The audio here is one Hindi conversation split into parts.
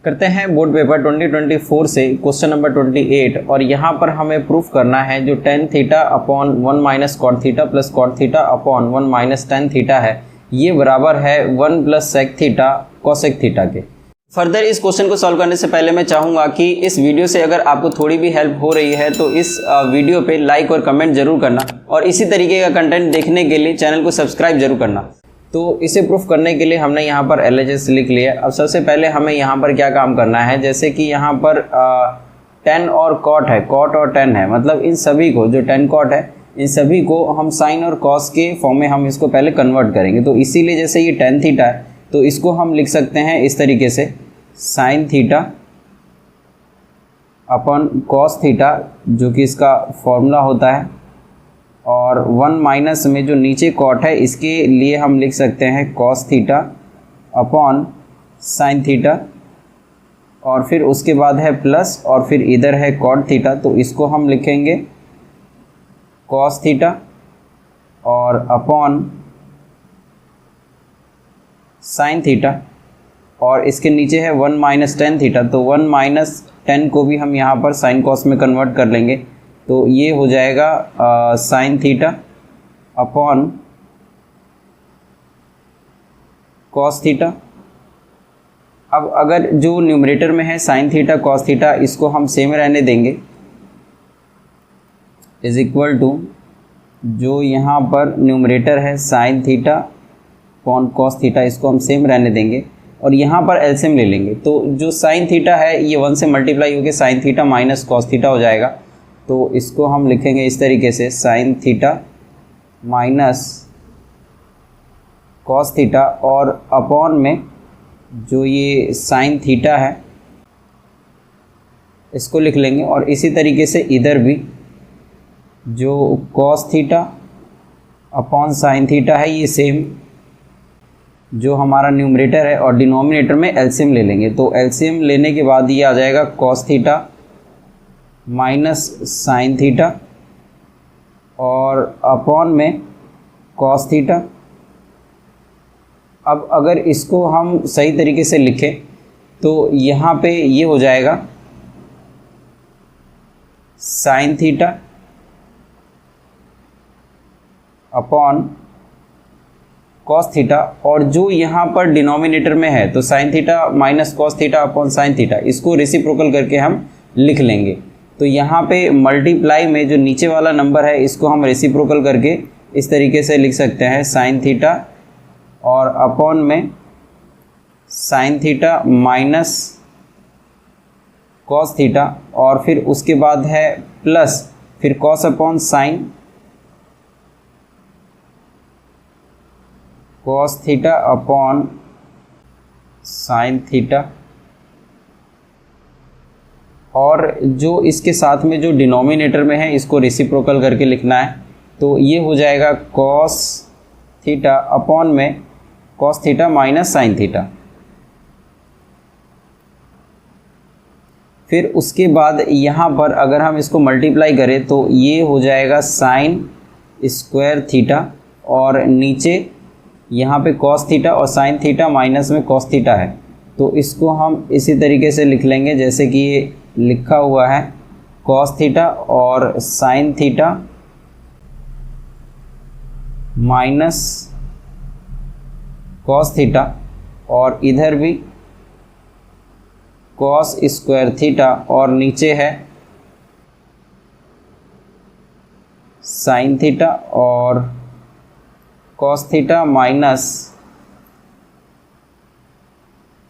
करते हैं बोर्ड पेपर 2024 से क्वेश्चन नंबर 28 और यहाँ पर हमें प्रूफ करना है जो tan theta upon 1 minus cot theta plus cot theta upon 1 minus tan theta है, ये बराबर है 1 plus sec theta cosec theta के। फर्दर इस क्वेश्चन को सॉल्व करने से पहले मैं चाहूँगा कि इस वीडियो से अगर आपको थोड़ी भी हेल्प हो रही है तो इस वीडियो पे लाइक और कमेंट जरूर करना और इसी तरीके का कंटेंट देखने के लिए चैनल को सब्सक्राइब जरूर करना। तो इसे प्रूफ करने के लिए हमने यहाँ पर LHS लिख लिया। अब सबसे पहले हमें यहाँ पर क्या काम करना है, जैसे कि यहाँ पर tan और cot है, cot और tan है, मतलब इन सभी को जो tan cot है इन सभी को हम साइन और cos के फॉर्म में हम इसको पहले कन्वर्ट करेंगे। तो इसीलिए जैसे ये tan थीटा है तो इसको हम लिख सकते हैं इस तरीके से साइन थीटा अपन cos थीटा, जो कि इसका फॉर्मूला होता है, और 1 माइनस में जो नीचे कॉट है इसके लिए हम लिख सकते हैं cos theta upon sine theta, और फिर उसके बाद है प्लस और फिर इधर है cot थीटा, तो इसको हम लिखेंगे cos थीटा और अपॉन साइन थीटा, और इसके नीचे है 1 माइनस tan थीटा, तो 1 माइनस tan को भी हम यहाँ पर साइन cos में कन्वर्ट कर लेंगे, तो ये हो जाएगा sine theta upon cos theta. अब अगर जो न्यूमरेटर में है साइन थीटा कॉस थीटा इसको हम सेम रहने देंगे, इज इक्वल टू जो यहाँ पर न्यूमरेटर है sine theta upon cos theta इसको हम सेम रहने देंगे और यहाँ पर एलसीएम ले लेंगे। तो जो साइन थीटा है ये 1 से मल्टीप्लाई होकर sign theta minus cos theta हो जाएगा, तो इसको हम लिखेंगे इस तरीके से sign theta minus cos theta और अपॉन में जो ये साइन थीटा है इसको लिख लेंगे, और इसी तरीके से इधर भी जो cos theta upon sine theta है ये सेम जो हमारा न्यूमरेटर है और डिनोमिनेटर में एलसीएम ले लेंगे। तो एलसीएम लेने के बाद ये आ जाएगा cos theta minus sine theta और अपॉन में कॉस थीटा। अब अगर इसको हम सही तरीके से लिखें तो यहाँ पे ये हो जाएगा sine theta upon cos theta, और जो यहाँ पर डिनोमिनेटर में है तो sine theta minus cos theta upon sine theta इसको रेसिप्रोकल करके हम लिख लेंगे। तो यहाँ पे मल्टीप्लाई में जो नीचे वाला नंबर है इसको हम रेसिप्रोकल करके इस तरीके से लिख सकते हैं साइन थीटा और अपॉन में sign theta minus cos theta, और फिर उसके बाद है प्लस फिर cos upon sine cos theta upon sine theta, और जो इसके साथ में जो डिनोमिनेटर में है इसको रेसिप्रोकल करके लिखना है। तो ये हो जाएगा कॉस थीटा अपॉन में cos theta minus sine theta. फिर उसके बाद यहाँ पर अगर हम इसको मल्टीप्लाई करें तो ये हो जाएगा साइन स्क्वायर थीटा, और नीचे यहाँ पे कॉस थीटा और साइन थीटा माइनस में कॉस थीटा है, तो इसको हम इसी तरीके से लिख लेंगे जैसे कि ये लिखा हुआ है कॉस थीटा और sine theta minus cos theta, और इधर भी कॉस स्क्वायर थीटा और नीचे है साइन थीटा और cos theta minus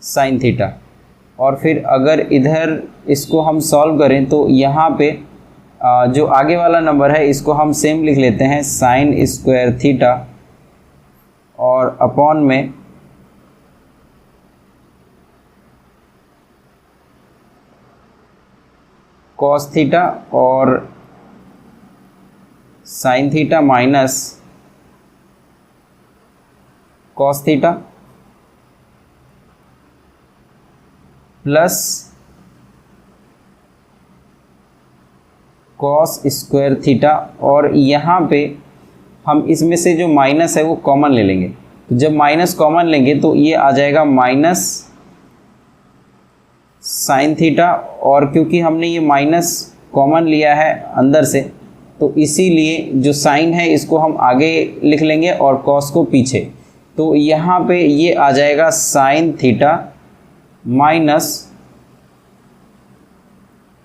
sine theta. और फिर अगर इधर इसको हम सॉल्व करें तो यहाँ पे जो आगे वाला नंबर है इसको हम सेम लिख लेते हैं साइन स्क्वायर थीटा और अपॉन में कॉस थीटा और sine theta minus cos theta plus cos square theta, और यहाँ पे हम इसमें से जो माइनस है वो कॉमन ले लेंगे। तो जब माइनस कॉमन लेंगे तो ये आ जाएगा माइनस साइन थीटा, और क्योंकि हमने ये माइनस कॉमन लिया है अंदर से तो इसीलिए जो साइन है इसको हम आगे लिख लेंगे और कॉस को पीछे। तो यहाँ पे ये आ जाएगा sign theta minus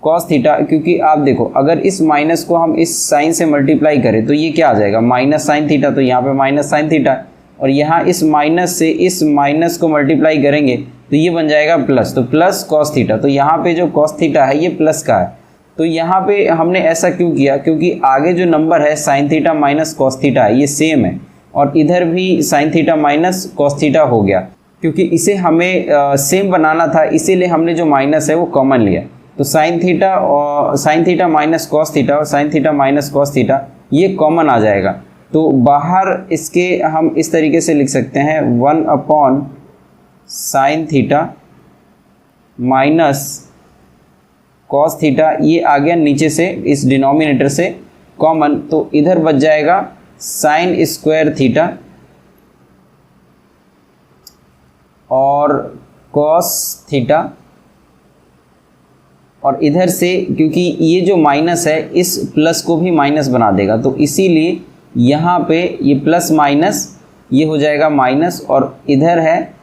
cos theta, क्योंकि आप देखो अगर इस माइनस को हम इस साइन से मल्टीप्लाई करें तो ये क्या आ जाएगा माइनस साइन थीटा, तो यहाँ पे माइनस साइन थीटा, और यहाँ इस माइनस से इस माइनस को मल्टीप्लाई करेंगे तो ये बन जाएगा प्लस, तो प्लस कॉस थीटा। तो यहाँ पे जो कॉस थीटा है ये प्लस का है। तो यहाँ पे हमने ऐसा क्यों किया, क्योंकि आगे जो नंबर है sine theta minus cos theta है ये सेम है, और इधर भी sign theta minus cos theta हो गया, क्योंकि इसे हमें सेम बनाना था इसीलिए हमने जो माइनस है वो कॉमन लिया। तो sine theta minus cos theta और sine theta minus cos theta ये कॉमन आ जाएगा। तो बाहर इसके हम इस तरीके से लिख सकते हैं 1 upon sine theta minus cos theta, ये आ गया नीचे से इस डिनोमिनेटर से कॉमन, तो इधर बच जाएगा साइन स्क्वायर थीटा और कॉस थीटा, और इधर से क्योंकि ये जो माइनस है इस प्लस को भी माइनस बना देगा, तो इसीलिए यहाँ पे ये प्लस माइनस ये हो जाएगा माइनस, और इधर है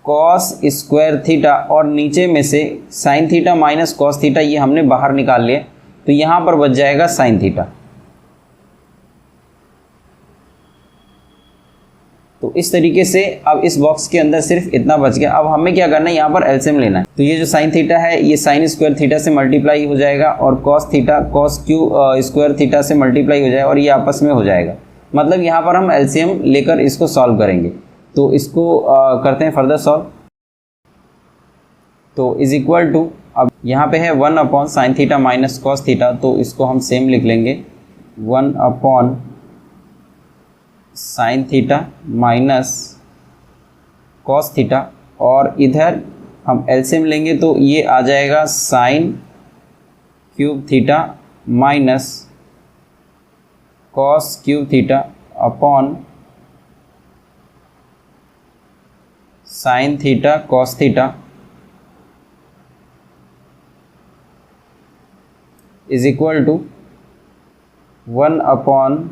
कॉस स्क्वायर थीटा और नीचे में से sign theta minus cos theta ये हमने बाहर निकाल लिए, तो यहाँ पर बच जाएगा साइन थीटा। तो इस तरीके से अब इस बॉक्स के अंदर सिर्फ इतना बच गया। अब हमें क्या करना है, यहाँ पर एलसीएम लेना है। तो ये जो साइन थीटा है ये साइन स्क्वायर थीटा से मल्टीप्लाई हो जाएगा और cos theta cos Q square theta से मल्टीप्लाई हो जाएगा और ये आपस में हो जाएगा। मतलब यहाँ पर हम एलसीएम लेकर इसको सॉल्व करेंगे। तो इसको करते हैं फर्दर सॉल्व। तो इज इक्वल टू, अब यहाँ पे है 1 upon sine theta minus cos theta, तो इसको हम सेम लिख लेंगे 1 upon sine theta minus cos theta, और इधर हम एलसीएम लेंगे तो ये आ जाएगा sine cube theta minus cos cube theta upon sine theta cos theta is equal to 1 upon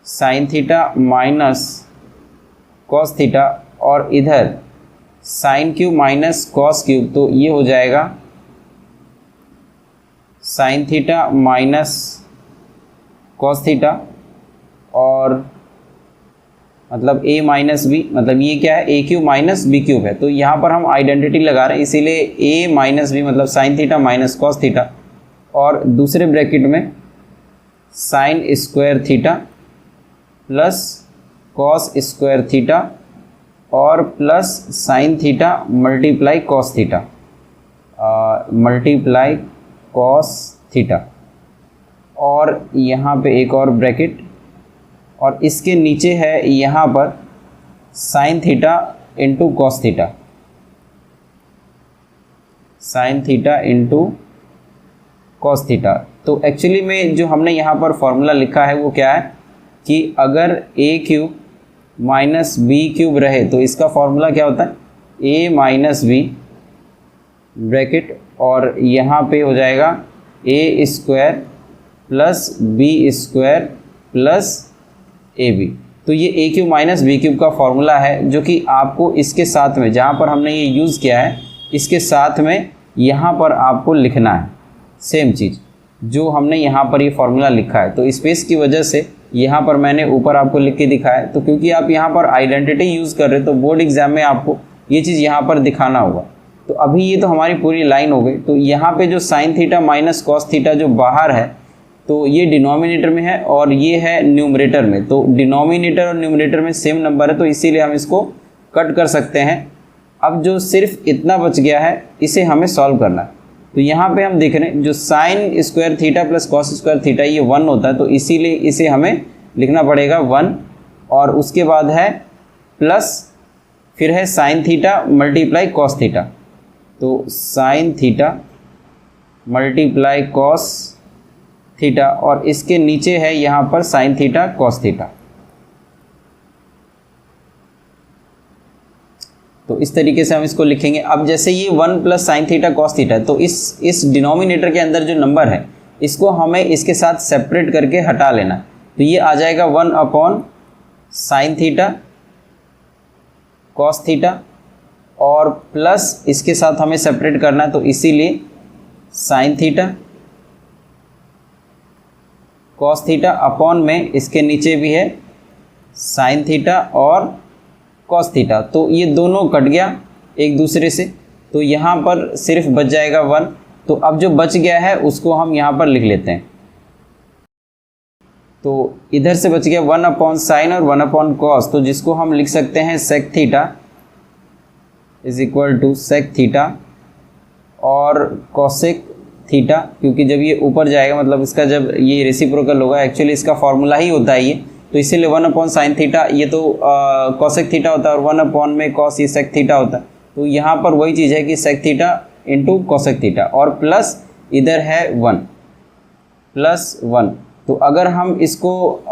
sine theta minus cos theta, और इधर sine cube minus cos cube, तो ये हो जाएगा sign theta minus cos theta, और मतलब a माइनस बी, मतलब ये क्या है a cube minus B cube है। तो यहाँ पर हम आइडेंटिटी लगा रहे हैं इसीलिए a माइनस बी मतलब sine theta minus cos theta, और दूसरे ब्रैकेट में sine square theta plus cos square theta और plus sine theta multiply cos theta multiply cos theta, और यहाँ पे एक और ब्रैकेट, और इसके नीचे है यहाँ पर sine theta into cos theta, sine theta into cos theta. तो एक्चुअली में जो हमने यहाँ पर फॉर्मूला लिखा है वो क्या है कि अगर a cube minus B cube रहे तो इसका फॉर्मूला क्या होता है a माइनस बी ब्रैकेट, और यहाँ पे हो जाएगा a square plus B square plus A B. तो ये a cube minus B cube का फॉर्मूला है जो कि आपको इसके साथ में जहाँ पर हमने ये यूज़ किया है इसके साथ में यहाँ पर आपको लिखना है सेम चीज़ जो हमने यहाँ पर ये फॉर्मूला लिखा है। तो स्पेस की वजह से यहाँ पर मैंने ऊपर आपको लिख के दिखाया है। तो क्योंकि आप यहाँ पर आइडेंटिटी यूज़ कर रहे हो तो बोर्ड एग्जाम में आपको ये चीज़ यहाँ पर दिखाना होगा। तो अभी ये तो हमारी पूरी लाइन हो गई। तो यहाँ पे जो sign theta minus cos theta जो बाहर है तो ये डिनोमिनेटर में है और ये है न्यूमरेटर में। तो डिनोमिनेटर और न्यूमरेटर में सेम नंबर है तो इसीलिए हम इसको कट कर सकते हैं। अब जो सिर्फ इतना बच गया है इसे हमें सॉल्व करना है। तो यहाँ पे हम देख रहे हैं जो sign square theta plus cos square theta ये 1 होता है, तो इसीलिए इसे हमें लिखना पड़ेगा 1, और उसके बाद है प्लस फिर है sine theta multiply cos theta. तो sine theta multiply cos theta और इसके नीचे है यहाँ पर साइन थीटा कॉस थीटा। तो इस तरीके से हम इसको लिखेंगे। अब जैसे ये 1 plus sine theta cos theta, तो इस डिनोमिनेटर के अंदर जो नंबर है इसको हमें इसके साथ सेपरेट करके हटा लेना। तो ये आ जाएगा 1 upon sine theta cos theta और प्लस इसके साथ हमें सेपरेट करना है, तो इसीलिए sign theta cos theta upon में इसके नीचे भी है साइन थीटा और कॉस थीटा। तो ये दोनों कट गया एक दूसरे से, तो यहाँ पर सिर्फ बच जाएगा 1। तो अब जो बच गया है उसको हम यहाँ पर लिख लेते हैं। तो इधर से बच गया 1 अपॉन साइन और 1 अपॉन कॉस, तो जिसको हम लिख सकते हैं sec theta is equal to sec theta और कॉसेक थीटा, क्योंकि जब ये ऊपर जाएगा मतलब इसका जब ये रेसिप्रोकल होगा, एक्चुअली इसका फॉर्मूला ही होता है ये, तो इसीलिए 1 अपॉन साइन थीटा ये तो कॉसेक थीटा होता है और 1 अपॉन में कॉस ये सेक थीटा होता है। तो यहाँ पर वही चीज़ है कि sec theta into cosec theta और प्लस इधर है 1 प्लस 1। तो अगर हम इसको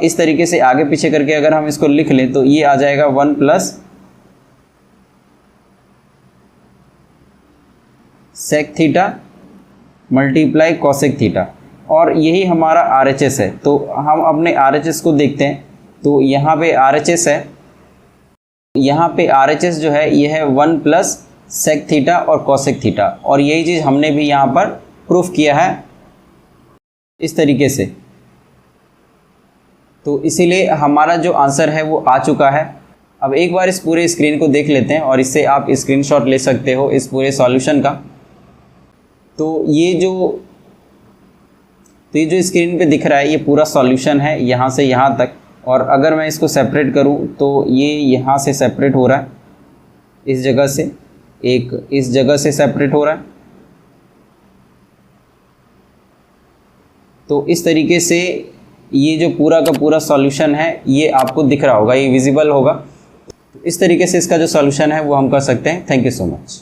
इस तरीके से आगे पीछे करके अगर हम इसको लिख लें तो ये आ जाएगा 1 plus sec theta multiply cosec theta, और यही हमारा RHS है। तो हम अपने RHS को देखते हैं। तो यहाँ पे RHS है, यहाँ पे RHS जो है ये है 1 प्लस सेक थीटा और कॉसेक थीटा, और यही चीज़ हमने भी यहाँ पर प्रूफ किया है इस तरीके से। तो इसीलिए हमारा जो आंसर है वो आ चुका है। अब एक बार इस पूरे स्क्रीन को देख लेते हैं और इससे आप स्क्रीनशॉट ले सकते हो इस पूरे सॉल्यूशन का। तो ये जो स्क्रीन पे दिख रहा है ये पूरा सॉल्यूशन है यहाँ से यहाँ तक, और अगर मैं इसको सेपरेट करूँ तो ये यहाँ से सेपरेट हो रहा है, इस जगह से एक इस जगह से सेपरेट हो रहा है। तो इस तरीके से ये जो पूरा का पूरा सॉल्यूशन है ये आपको दिख रहा होगा, ये विजिबल होगा। तो इस तरीके से इसका जो सॉल्यूशन है वो हम कर सकते हैं। Thank you so much.